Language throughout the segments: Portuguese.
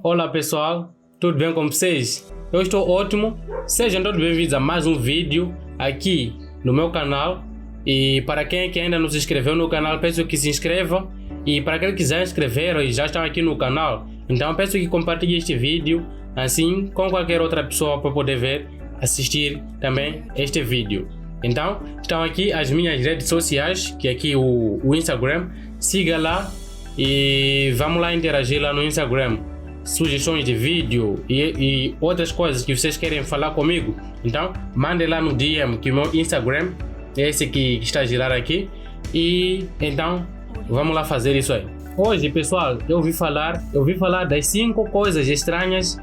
Olá pessoal, tudo bem com vocês? Eu estou ótimo, sejam todos bem-vindos a mais um vídeo aqui no meu canal. E para quem que ainda não se inscreveu no canal, peço que se inscreva. E para quem quiser inscrever e já estão aqui no canal, então peço que compartilhe este vídeo assim com qualquer outra pessoa para poder ver, assistir também este vídeo. Então, estão aqui as minhas redes sociais, que é aqui o Instagram. Siga lá e vamos lá interagir lá no Instagram. Sugestões de vídeo e outras coisas que vocês querem falar comigo, então mandem lá no DM, que o meu Instagram é esse que está a girar aqui. E então vamos lá fazer isso aí. Hoje, pessoal, eu ouvi falar das 5 coisas estranhas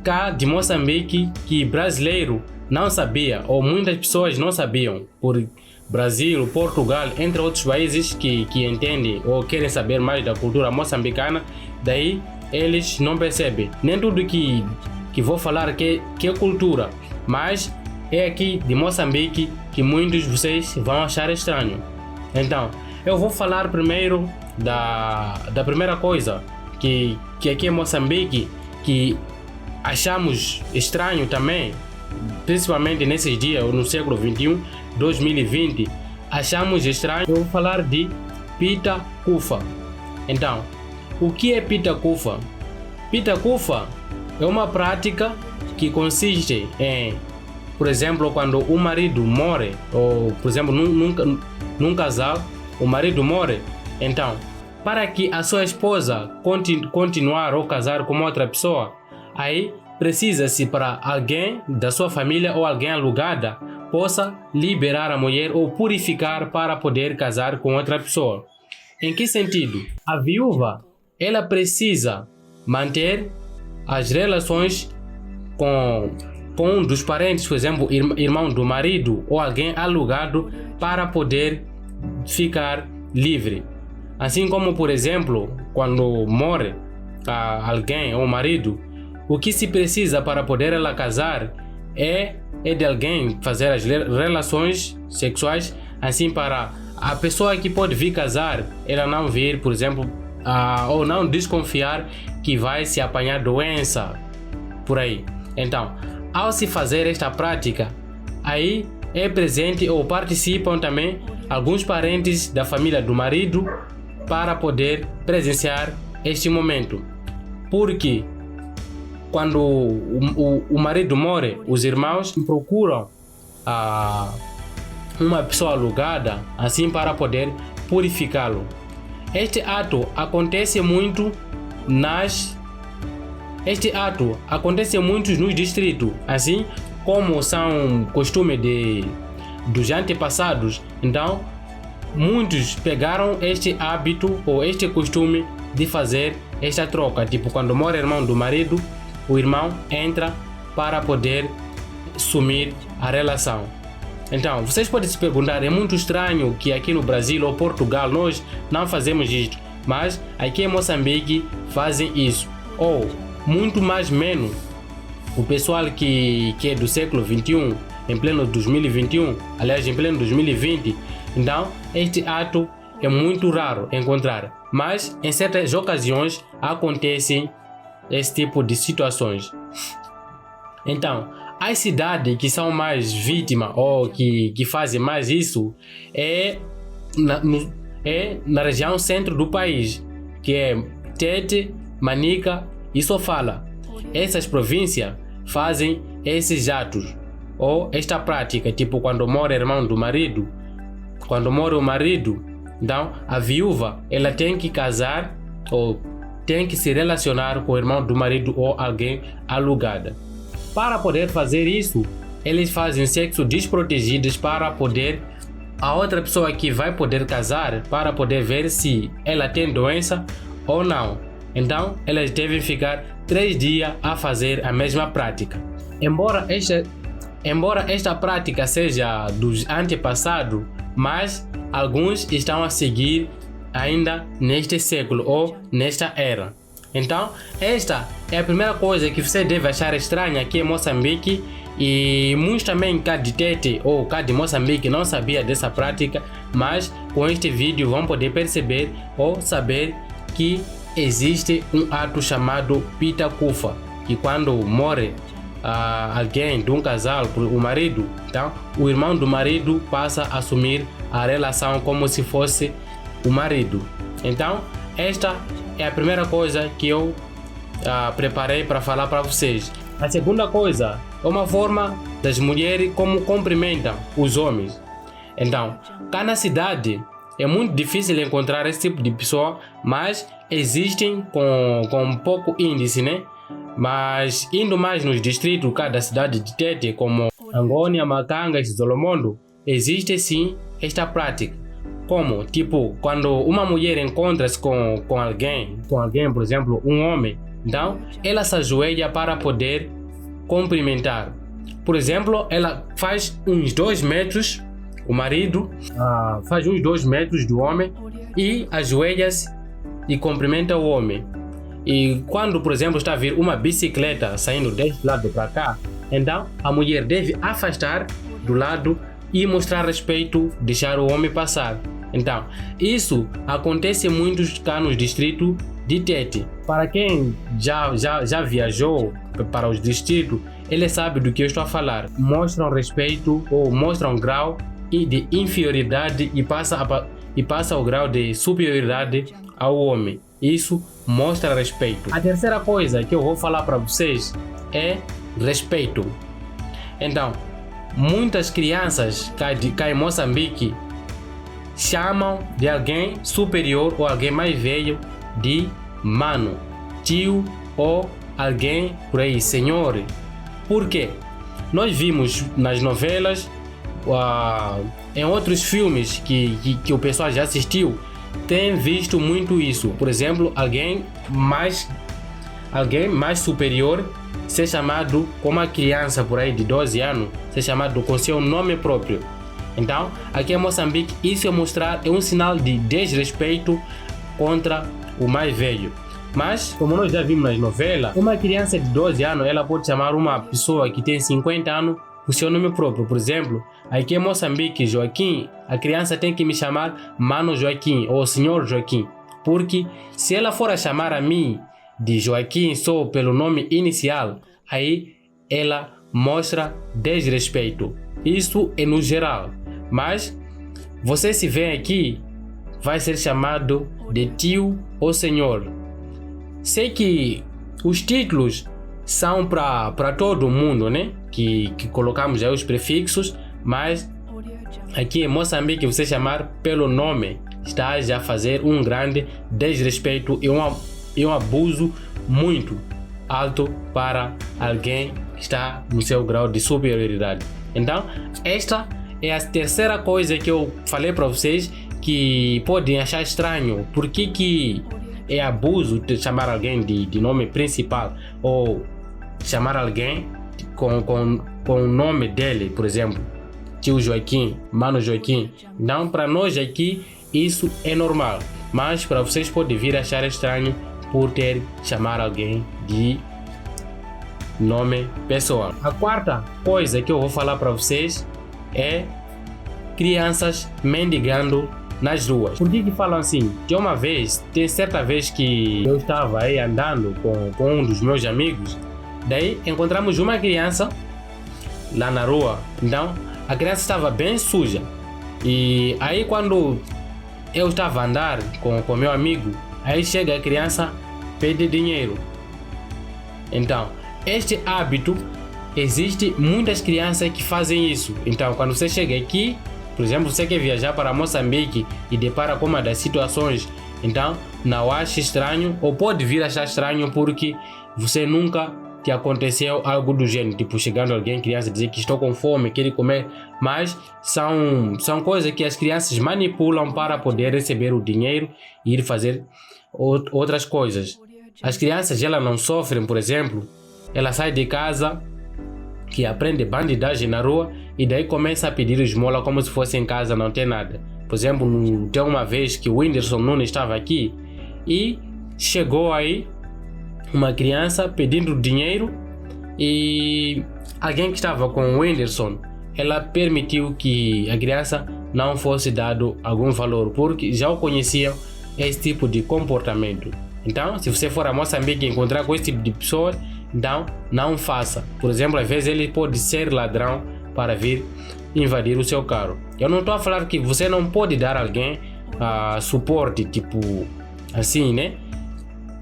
cá de Moçambique que brasileiro não sabia, ou muitas pessoas não sabiam, por Brasil, Portugal, entre outros países que entendem ou querem saber mais da cultura moçambicana. Daí eles não percebem nem tudo que vou falar que é cultura, mas é aqui de Moçambique que muitos de vocês vão achar estranho. Então eu vou falar primeiro da primeira coisa que aqui em Moçambique que achamos estranho também, principalmente nesses dias, no século 21, 2020, achamos estranho. Eu vou falar de Pita Kufa. Então, o que é Pita Kufa? Pita Kufa é uma prática que consiste em, por exemplo, quando o marido morre, ou por exemplo, num casal, o marido morre, então, para que a sua esposa continuar ou casar com outra pessoa, aí precisa-se para alguém da sua família ou alguém alugada possa liberar a mulher ou purificar para poder casar com outra pessoa. Em que sentido? A viúva, ela precisa manter as relações com um dos parentes, por exemplo, irmão do marido ou alguém alugado, para poder ficar livre. Assim como, por exemplo, quando morre alguém ou marido, o que se precisa para poder ela casar é de alguém fazer as relações sexuais, assim para a pessoa que pode vir casar, ela não vir, por exemplo, ou não desconfiar que vai se apanhar doença por aí. Então, ao se fazer esta prática, aí é presente ou participam também alguns parentes da família do marido para poder presenciar este momento. Porque quando o marido morre, os irmãos procuram uma pessoa alugada assim para poder purificá-lo. Este ato acontece muito nos distritos, assim como são costume dos antepassados. Então, muitos pegaram este hábito ou este costume de fazer esta troca, tipo quando morre o irmão do marido, o irmão entra para poder sumir a relação. Então, vocês podem se perguntar, é muito estranho que aqui no Brasil ou Portugal nós não fazemos isto, mas aqui em Moçambique fazem isso. Ou, muito mais menos, o pessoal que é do século 21, em pleno 2021, aliás, em pleno 2020, então, este ato é muito raro encontrar, mas em certas ocasiões acontecem esse tipo de situações. Então, as cidades que são mais vítimas ou que fazem mais isso é na região centro do país, que é Tete, Manica e Sofala. Essas províncias fazem esses atos ou esta prática, tipo quando morre o irmão do marido, quando morre o marido, então a viúva ela tem que casar ou tem que se relacionar com o irmão do marido ou alguém alugada. Para poder fazer isso, eles fazem sexo desprotegidos para poder a outra pessoa que vai poder casar, para poder ver se ela tem doença ou não. Então, elas devem ficar 3 dias a fazer a mesma prática. Embora esta prática seja dos antepassados, mas alguns estão a seguir ainda neste século ou nesta era. Então, esta é a primeira coisa que você deve achar estranha aqui em Moçambique, e muitos também cá de Tete ou cá de Moçambique não sabia dessa prática, mas com este vídeo vão poder perceber ou saber que existe um ato chamado pita kufa, que quando morre alguém de um casal, o marido, então o irmão do marido passa a assumir a relação como se fosse o marido. Então esta é a primeira coisa que eu preparei para falar para vocês. A segunda coisa é uma forma das mulheres como cumprimentam os homens. Então, cá na cidade é muito difícil encontrar esse tipo de pessoa, mas existem com pouco índice, né? Mas indo mais nos distritos cá da cidade de Tete, como Angônia, Macanga e Solomondo, existe sim esta prática. Como, tipo, quando uma mulher encontra-se com alguém, por exemplo, um homem, então ela se ajoelha para poder cumprimentar. Por exemplo, ela faz uns 2 metros, o marido faz uns 2 metros do homem e ajoelha-se e cumprimenta o homem. E quando, por exemplo, está a vir uma bicicleta saindo deste lado para cá, então a mulher deve afastar do lado e mostrar respeito, deixar o homem passar. Então, isso acontece muito cá no distrito de Tete. Para quem já viajou para os distritos, ele sabe do que eu estou a falar. Mostram respeito ou mostram grau de inferioridade e passa o grau de superioridade ao homem. Isso mostra respeito. A terceira coisa que eu vou falar para vocês é respeito. Então, muitas crianças cá em Moçambique chamam de alguém superior ou alguém mais velho de mano, tio ou alguém por aí, senhor. Por quê? Nós vimos nas novelas, em outros filmes que o pessoal já assistiu, tem visto muito isso. Por exemplo, alguém mais superior ser chamado como uma criança por aí de 12 anos, ser chamado com seu nome próprio. Então, aqui em Moçambique, isso é um sinal de desrespeito contra o mais velho. Mas, como nós já vimos nas novelas, uma criança de 12 anos, ela pode chamar uma pessoa que tem 50 anos por seu nome próprio. Por exemplo, aqui em Moçambique, Joaquim, a criança tem que me chamar Mano Joaquim ou Senhor Joaquim. Porque se ela for a chamar a mim de Joaquim só pelo nome inicial, aí ela mostra desrespeito. Isso é no geral. Mas você se vê aqui, vai ser chamado de tio ou senhor. Sei que os títulos são para todo mundo, né? Que colocamos aí os prefixos, mas aqui em Moçambique você chamar pelo nome está já a fazer um grande desrespeito e um abuso muito alto para alguém que está no seu grau de superioridade. Então, esta é a terceira coisa que eu falei para vocês que podem achar estranho. Por que é abuso de chamar alguém de nome principal ou chamar alguém com o nome dele, por exemplo, tio Joaquim, Mano Joaquim? Não, para nós aqui isso é normal, mas para vocês pode vir a achar estranho por ter chamar alguém de nome pessoal. A quarta coisa que eu vou falar para vocês é crianças mendigando nas ruas. Por que falam assim? De uma vez, tem certa vez que eu estava aí andando com um dos meus amigos, daí encontramos uma criança lá na rua. Então a criança estava bem suja e aí quando eu estava a andar com meu amigo, aí chega a criança, pede dinheiro. Então este hábito, existe muitas crianças que fazem isso. Então quando você chega aqui, por exemplo, você quer viajar para Moçambique e depara com uma das situações, então não acha estranho, ou pode vir a achar estranho porque você nunca te aconteceu algo do gênero, tipo chegando alguém, criança, dizer que estou com fome, quer comer, mas são coisas que as crianças manipulam para poder receber o dinheiro e ir fazer outras coisas. As crianças, elas não sofrem, por exemplo, ela sai de casa, que aprende bandidagem na rua e daí começa a pedir esmola como se fosse em casa, não tem nada. Por exemplo, tem uma vez que o Whindersson Nunes estava aqui e chegou aí uma criança pedindo dinheiro e alguém que estava com o Whindersson, ela permitiu que a criança não fosse dado algum valor porque já o conheciam esse tipo de comportamento. Então, se você for a Moçambique e encontrar com esse tipo de pessoas, então não faça. Por exemplo, às vezes ele pode ser ladrão para vir invadir o seu carro. Eu não estou a falar que você não pode dar a alguém suporte, tipo assim, né?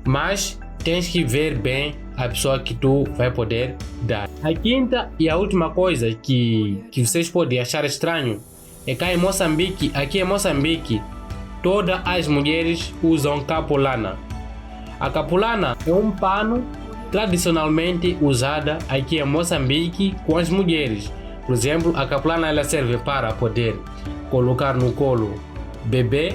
Mas tens que ver bem a pessoa que tu vai poder dar. A quinta e a última coisa que vocês podem achar estranho é que aqui em Moçambique, todas as mulheres usam capulana. A capulana é um pano tradicionalmente usada aqui em Moçambique com as mulheres. Por exemplo, a capulana ela serve para poder colocar no colo bebê,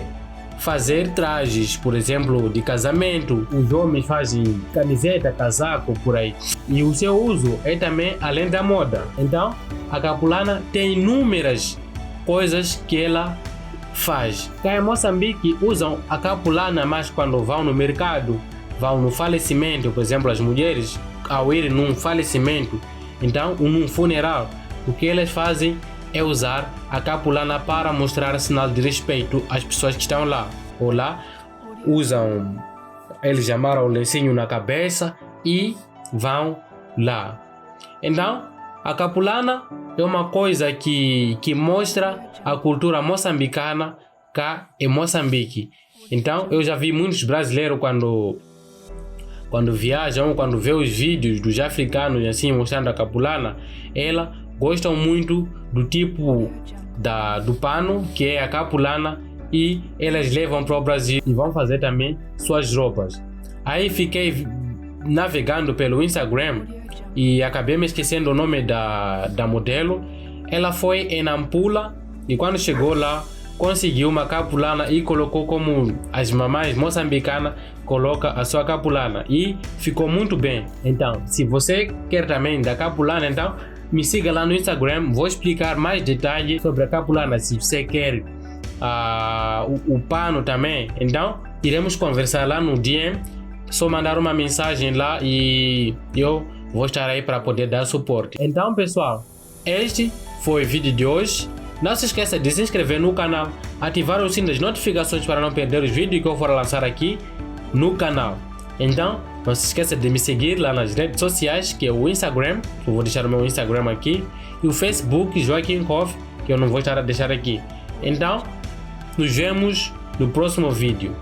fazer trajes, por exemplo, de casamento. Os homens fazem camiseta, casaco, por aí. E o seu uso é também além da moda. Então, a capulana tem inúmeras coisas que ela faz. Cá em Moçambique usam a capulana mais quando vão no mercado, vão no falecimento. Por exemplo, as mulheres ao ir num falecimento, então num funeral, o que elas fazem é usar a capulana para mostrar sinal de respeito às pessoas que estão lá. Ou lá usam, eles amaram o lencinho na cabeça e vão lá. Então, a capulana é uma coisa que mostra a cultura moçambicana cá em Moçambique. Então, eu já vi muitos brasileiros quando viajam, quando vê os vídeos dos africanos assim mostrando a capulana, ela gostam muito do tipo do pano que é a capulana e elas levam para o Brasil e vão fazer também suas roupas. Aí fiquei navegando pelo Instagram e acabei me esquecendo o nome da modelo. Ela foi em Nampula e quando chegou lá conseguiu uma capulana e colocou como as mamães moçambicanas colocam a sua capulana e ficou muito bem. Então, se você quer também da capulana, então me siga lá no Instagram, vou explicar mais detalhes sobre a capulana. Se você quer o pano também, então iremos conversar lá no DM. Só mandar uma mensagem lá e eu vou estar aí para poder dar suporte. Então, pessoal, este foi o vídeo de hoje. Não se esqueça de se inscrever no canal, ativar o sino das notificações para não perder os vídeos que eu for lançar aqui no canal. Então, não se esqueça de me seguir lá nas redes sociais, que é o Instagram, eu vou deixar o meu Instagram aqui, e o Facebook Joaquim Coffee, que eu não vou estar a deixar aqui. Então, nos vemos no próximo vídeo.